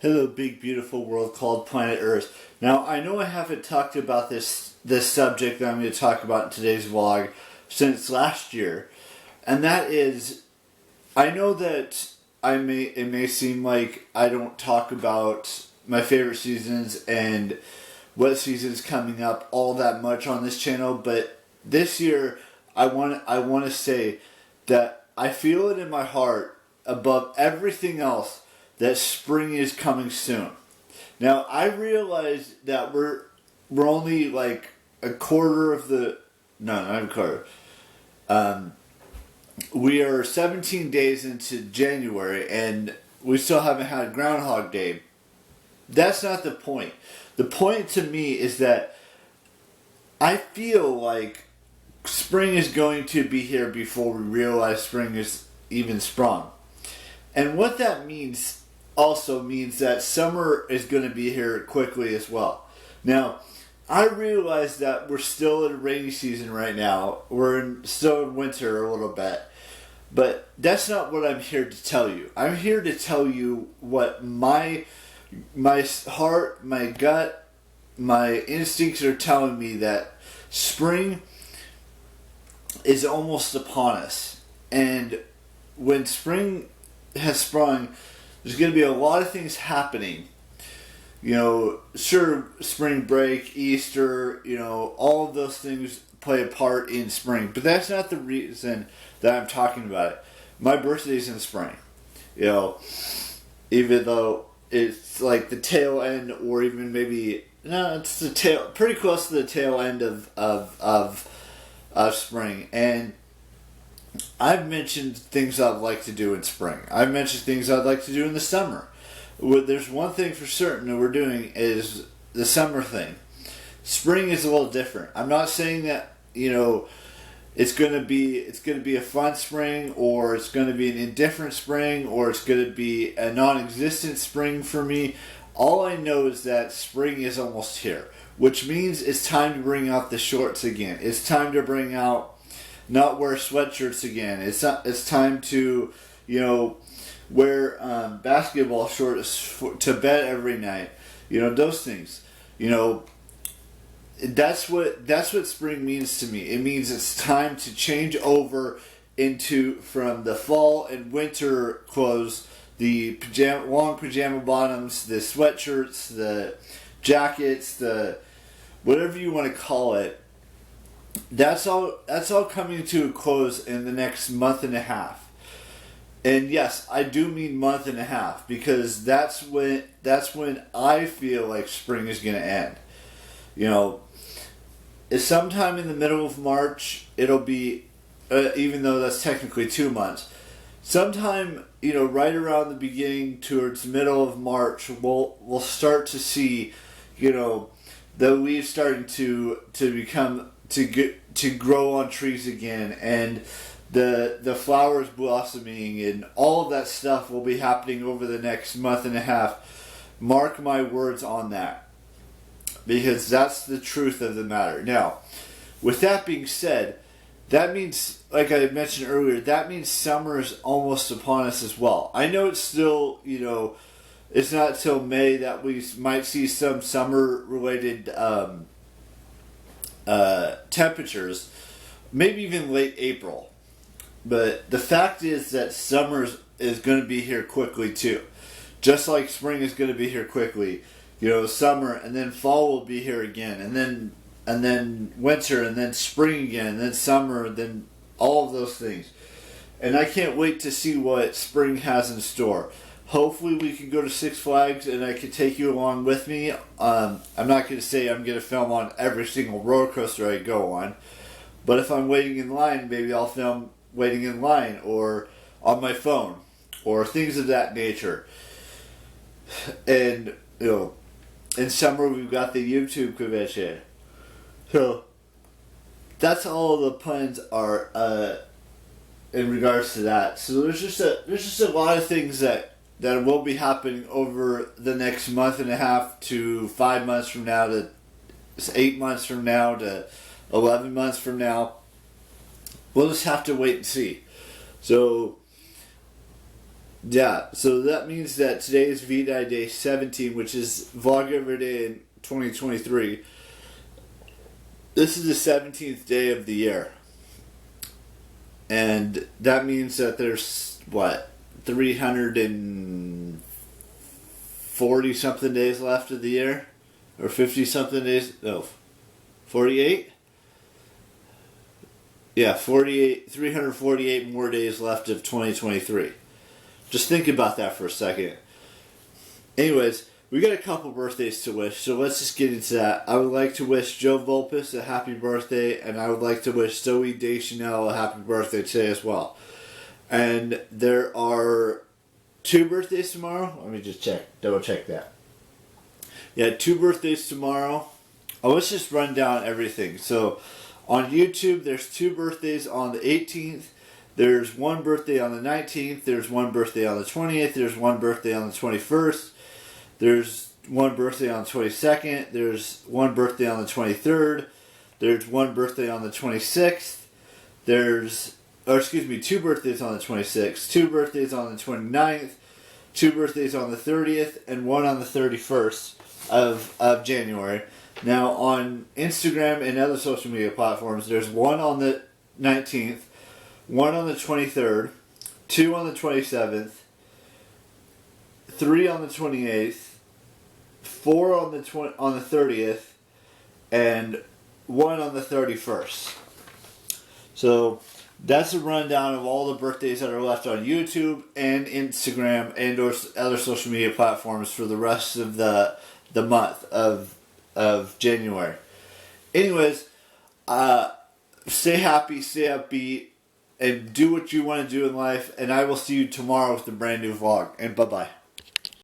Hello, big beautiful world called planet Earth. Now, I know I haven't talked about this subject that I'm going to talk about in today's vlog since last year, and that is, I know that it may seem like I don't talk about my favorite seasons and what season's coming up all that much on this channel, but this year I want to say that I feel it in my heart above everything else that spring is coming soon. Now, I realize that we're only like a quarter of the... No, not a quarter. We are 17 days into January, and we still haven't had Groundhog Day. That's not the point. The point to me is that I feel like spring is going to be here before we realize spring is even sprung. And what that means also means that summer is going to be here quickly as well. Now, I realize that we're still in a rainy season right now. We're still in winter a little bit. But that's not what I'm here to tell you. I'm here to tell you what my heart, my gut, my instincts are telling me, that spring is almost upon us. And when spring has sprung, there's going to be a lot of things happening. You know, sure, spring break, Easter, you know, all of those things play a part in spring. But that's not the reason that I'm talking about it. My birthday's in spring. You know, even though it's like the tail end, or even maybe, no, it's the tail, pretty close to the tail end of spring. And I've mentioned things I'd like to do in spring. I've mentioned things I'd like to do in the summer. There's one thing for certain that we're doing is the summer thing. Spring is a little different. I'm not saying that, you know, it's going to be a fun spring, or it's going to be an indifferent spring, or it's going to be a non-existent spring for me. All I know is that spring is almost here, which means it's time to bring out the shorts again. It's time to bring out, not wear sweatshirts again. It's time to, you know, wear basketball shorts to bed every night. You know, those things. You know, that's what spring means to me. It means it's time to change over from the fall and winter clothes, the long pajama bottoms, the sweatshirts, the jackets, the whatever you want to call it. That's all coming to a close in the next month and a half. And yes, I do mean month and a half, because that's when I feel like spring is going to end. You know, it's sometime in the middle of March. It'll be, even though that's technically 2 months, sometime, you know, right around the beginning towards the middle of March, we'll start to see, you know, the leaves starting to grow on trees again, and the flowers blossoming, and all of that stuff will be happening over the next month and a half. Mark my words on that, because that's the truth of the matter. Now, with that being said, that means, like I mentioned earlier, that means summer is almost upon us as well. I know it's still, you know, it's not till May that we might see some summer-related temperatures, maybe even late April. But the fact is that summer is going to be here quickly too. Just like spring is going to be here quickly. You know, summer, and then fall will be here again, and then winter, and then spring again, and then summer, and then all of those things. And I can't wait to see what spring has in store. Hopefully we can go to Six Flags and I can take you along with me. I'm not going to say I'm going to film on every single roller coaster I go on. But if I'm waiting in line, maybe I'll film waiting in line, or on my phone, or things of that nature. And, you know, in summer we've got the YouTube convention. So, that's all the plans are in regards to that. So there's just a lot of things that will be happening over the next month and a half to 5 months from now, to 8 months from now, to 11 months from now. We'll just have to wait and see. So Yeah, so that means that today is VEDI Day 17, which is Vlog Every Day in 2023. This is the 17th day of the year. And that means that there's, 340 something days left of the year? Or 50 something days? No, 48? Yeah, 348 more days left of 2023. Just think about that for a second. Anyways, we got a couple birthdays to wish, so let's just get into that. I would like to wish Joe Volpus a happy birthday, and I would like to wish Zoe Deschanel a happy birthday today as well. And there are 2 birthdays tomorrow. Let me just double check that. Yeah, 2 birthdays tomorrow. Oh, let's just run down everything. So, on YouTube, there's 2 birthdays on the 18th. There's 1 birthday on the 19th. There's 1 birthday on the 20th. There's 1 birthday on the 21st. There's 1 birthday on the 22nd. There's 1 birthday on the 23rd. There's 1 birthday on the 26th. 2 birthdays on the 26th. 2 birthdays on the 29th. 2 birthdays on the 30th. And 1 on the 31st of January. Now, on Instagram and other social media platforms, there's 1 on the 19th. 1 on the 23rd, 2 on the 27th, 3 on the 28th, 4 on the 30th, and 1 on the 31st. So that's a rundown of all the birthdays that are left on YouTube and Instagram and or other social media platforms for the rest of the month of January. Anyways, stay happy, stay upbeat, and do what you want to do in life, and I will see you tomorrow with a brand new vlog, and bye-bye.